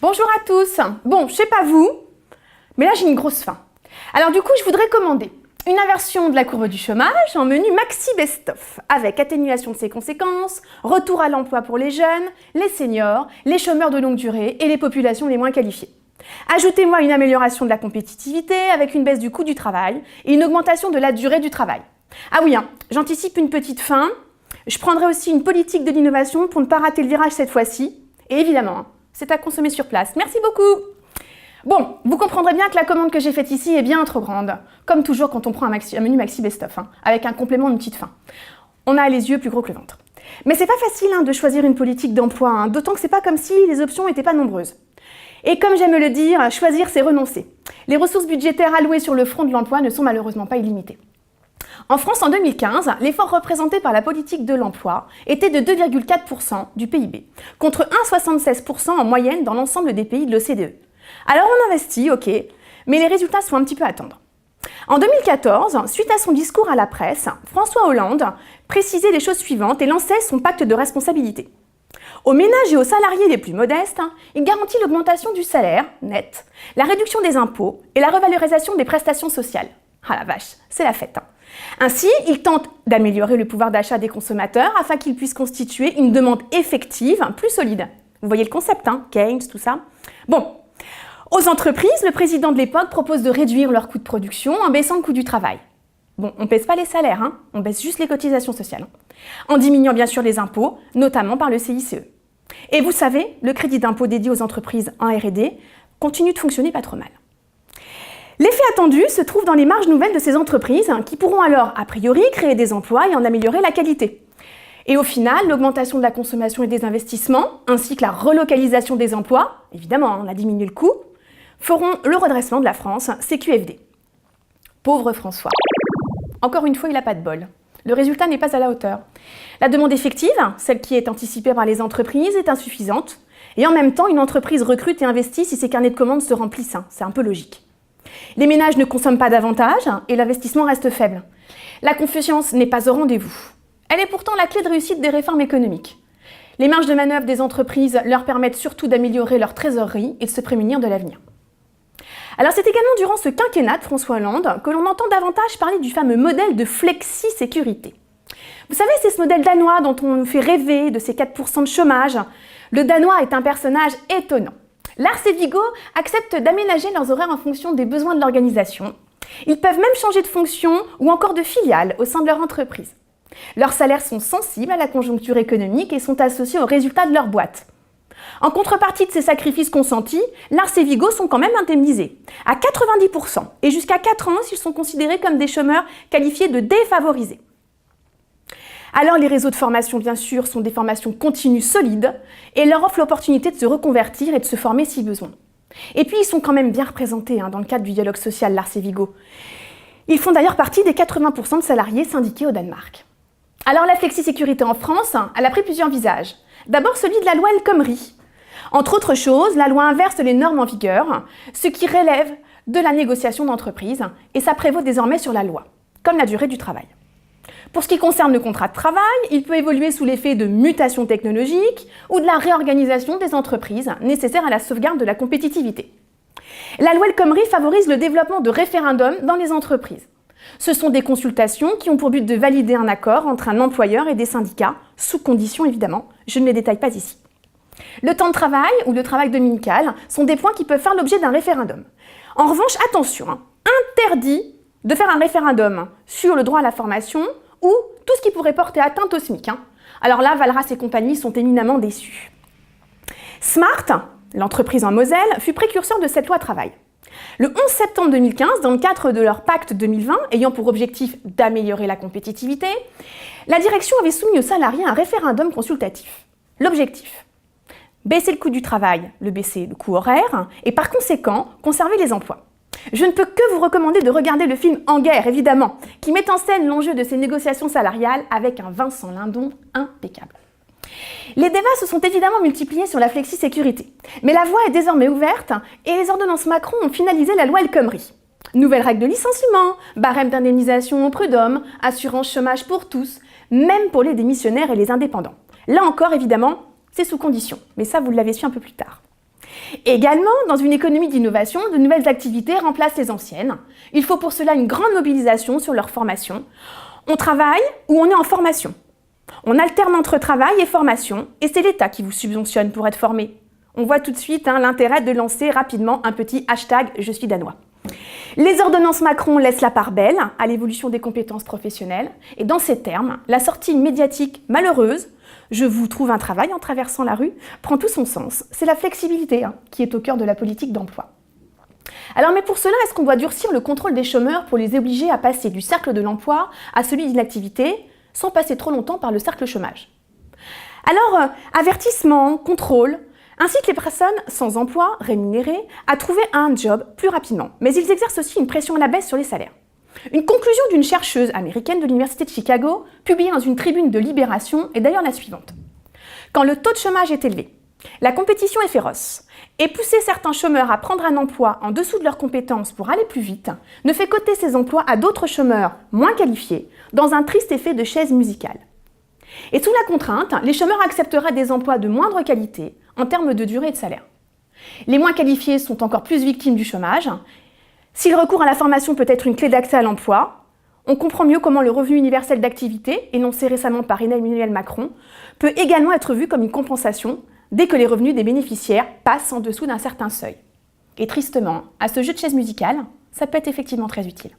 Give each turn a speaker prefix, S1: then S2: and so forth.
S1: Bonjour à tous. Bon, je sais pas vous, mais là j'ai une grosse faim. Alors du coup, je voudrais commander une inversion de la courbe du chômage en menu maxi best-of, avec atténuation de ses conséquences, retour à l'emploi pour les jeunes, les seniors, les chômeurs de longue durée et les populations les moins qualifiées. Ajoutez-moi une amélioration de la compétitivité avec une baisse du coût du travail et une augmentation de la durée du travail. Ah oui, j'anticipe une petite fin. Je prendrai aussi une politique de l'innovation pour ne pas rater le virage cette fois-ci. Et évidemment, c'est à consommer sur place. Merci beaucoup. Bon, vous comprendrez bien que la commande que j'ai faite ici est bien trop grande. Comme toujours quand on prend un menu maxi best-of, avec un complément d'une petite faim. On a les yeux plus gros que le ventre. Mais c'est pas facile de choisir une politique d'emploi, d'autant que c'est pas comme si les options n'étaient pas nombreuses. Et comme j'aime le dire, choisir c'est renoncer. Les ressources budgétaires allouées sur le front de l'emploi ne sont malheureusement pas illimitées. En France, en 2015, l'effort représenté par la politique de l'emploi était de 2,4% du PIB, contre 1,76% en moyenne dans l'ensemble des pays de l'OCDE. Alors on investit, ok, mais les résultats sont un petit peu à attendre. En 2014, suite à son discours à la presse, François Hollande précisait les choses suivantes et lançait son pacte de responsabilité. Aux ménages et aux salariés les plus modestes, il garantit l'augmentation du salaire net, la réduction des impôts et la revalorisation des prestations sociales. Ah la vache, c'est la fête. Ainsi, il tente d'améliorer le pouvoir d'achat des consommateurs afin qu'ils puissent constituer une demande effective plus solide. Vous voyez le concept, Keynes, tout ça. Bon, aux entreprises, le président de l'époque propose de réduire leurs coûts de production en baissant le coût du travail. Bon, on ne baisse pas les salaires, on baisse juste les cotisations sociales. En diminuant bien sûr les impôts, notamment par le CICE. Et vous savez, le crédit d'impôt dédié aux entreprises en R&D continue de fonctionner pas trop mal. L'effet attendu se trouve dans les marges nouvelles de ces entreprises qui pourront alors, a priori, créer des emplois et en améliorer la qualité. Et au final, l'augmentation de la consommation et des investissements, ainsi que la relocalisation des emplois, évidemment, on a diminué le coût, feront le redressement de la France, CQFD. Pauvre François. Encore une fois, il n'a pas de bol. Le résultat n'est pas à la hauteur. La demande effective, celle qui est anticipée par les entreprises, est insuffisante. Et en même temps, une entreprise recrute et investit si ses carnets de commandes se remplissent. C'est un peu logique. Les ménages ne consomment pas davantage et l'investissement reste faible. La confiance n'est pas au rendez-vous. Elle est pourtant la clé de réussite des réformes économiques. Les marges de manœuvre des entreprises leur permettent surtout d'améliorer leur trésorerie et de se prémunir de l'avenir. Alors c'est également durant ce quinquennat de François Hollande que l'on entend davantage parler du fameux modèle de flexi-sécurité. Vous savez, c'est ce modèle danois dont on nous fait rêver, de ces 4% de chômage. Le Danois est un personnage étonnant. Lars et Viggo acceptent d'aménager leurs horaires en fonction des besoins de l'organisation. Ils peuvent même changer de fonction ou encore de filiale au sein de leur entreprise. Leurs salaires sont sensibles à la conjoncture économique et sont associés aux résultats de leur boîte. En contrepartie de ces sacrifices consentis, Lars et Viggo sont quand même indemnisés, à 90% et jusqu'à 4 ans s'ils sont considérés comme des chômeurs qualifiés de défavorisés. Alors les réseaux de formation, bien sûr, sont des formations continues solides et leur offrent l'opportunité de se reconvertir et de se former si besoin. Et puis ils sont quand même bien représentés dans le cadre du dialogue social Lars et Viggo. Ils font d'ailleurs partie des 80% de salariés syndiqués au Danemark. Alors la flexi-sécurité en France, elle a pris plusieurs visages. D'abord celui de la loi El Khomri. Entre autres choses, la loi inverse les normes en vigueur, ce qui relève de la négociation d'entreprise et ça prévaut désormais sur la loi, comme la durée du travail. Pour ce qui concerne le contrat de travail, il peut évoluer sous l'effet de mutations technologiques ou de la réorganisation des entreprises nécessaires à la sauvegarde de la compétitivité. La loi El Khomri favorise le développement de référendums dans les entreprises. Ce sont des consultations qui ont pour but de valider un accord entre un employeur et des syndicats, sous conditions évidemment, je ne les détaille pas ici. Le temps de travail ou le travail dominical sont des points qui peuvent faire l'objet d'un référendum. En revanche, attention, interdit de faire un référendum sur le droit à la formation ou tout ce qui pourrait porter atteinte au SMIC. Alors là, Valras et compagnie sont éminemment déçus. Smart, l'entreprise en Moselle, fut précurseur de cette loi travail. Le 11 septembre 2015, dans le cadre de leur pacte 2020, ayant pour objectif d'améliorer la compétitivité, la direction avait soumis aux salariés un référendum consultatif. L'objectif: baisser le coût du travail, baisser le coût horaire, et par conséquent, conserver les emplois. Je ne peux que vous recommander de regarder le film En guerre, évidemment, qui met en scène l'enjeu de ces négociations salariales avec un Vincent Lindon impeccable. Les débats se sont évidemment multipliés sur la flexi-sécurité, mais la voie est désormais ouverte et les ordonnances Macron ont finalisé la loi El Khomri. Nouvelles règles de licenciement, barème d'indemnisation au prud'homme, assurance chômage pour tous, même pour les démissionnaires et les indépendants. Là encore, évidemment, c'est sous condition, mais ça vous l'avez su un peu plus tard. Également, dans une économie d'innovation, de nouvelles activités remplacent les anciennes. Il faut pour cela une grande mobilisation sur leur formation. On travaille ou on est en formation. On alterne entre travail et formation, et c'est l'État qui vous subventionne pour être formé. On voit tout de suite l'intérêt de lancer rapidement un petit hashtag « Je suis danois ». Les ordonnances Macron laissent la part belle à l'évolution des compétences professionnelles, et dans ces termes, la sortie médiatique malheureuse « Je vous trouve un travail en traversant la rue » prend tout son sens. C'est la flexibilité qui est au cœur de la politique d'emploi. Alors, mais pour cela, est-ce qu'on doit durcir le contrôle des chômeurs pour les obliger à passer du cercle de l'emploi à celui de l'activité, sans passer trop longtemps par le cercle chômage? Alors, avertissement, contrôle, incite les personnes sans emploi, rémunérées, à trouver un job plus rapidement. Mais ils exercent aussi une pression à la baisse sur les salaires. Une conclusion d'une chercheuse américaine de l'Université de Chicago, publiée dans une tribune de Libération, est d'ailleurs la suivante. Quand le taux de chômage est élevé, la compétition est féroce, et pousser certains chômeurs à prendre un emploi en dessous de leurs compétences pour aller plus vite ne fait coter ces emplois à d'autres chômeurs moins qualifiés, dans un triste effet de chaise musicale. Et sous la contrainte, les chômeurs accepteraient des emplois de moindre qualité en termes de durée et de salaire. Les moins qualifiés sont encore plus victimes du chômage. Si le recours à la formation peut être une clé d'accès à l'emploi, on comprend mieux comment le revenu universel d'activité, énoncé récemment par Emmanuel Macron, peut également être vu comme une compensation dès que les revenus des bénéficiaires passent en dessous d'un certain seuil. Et tristement, à ce jeu de chaises musicales, ça peut être effectivement très utile.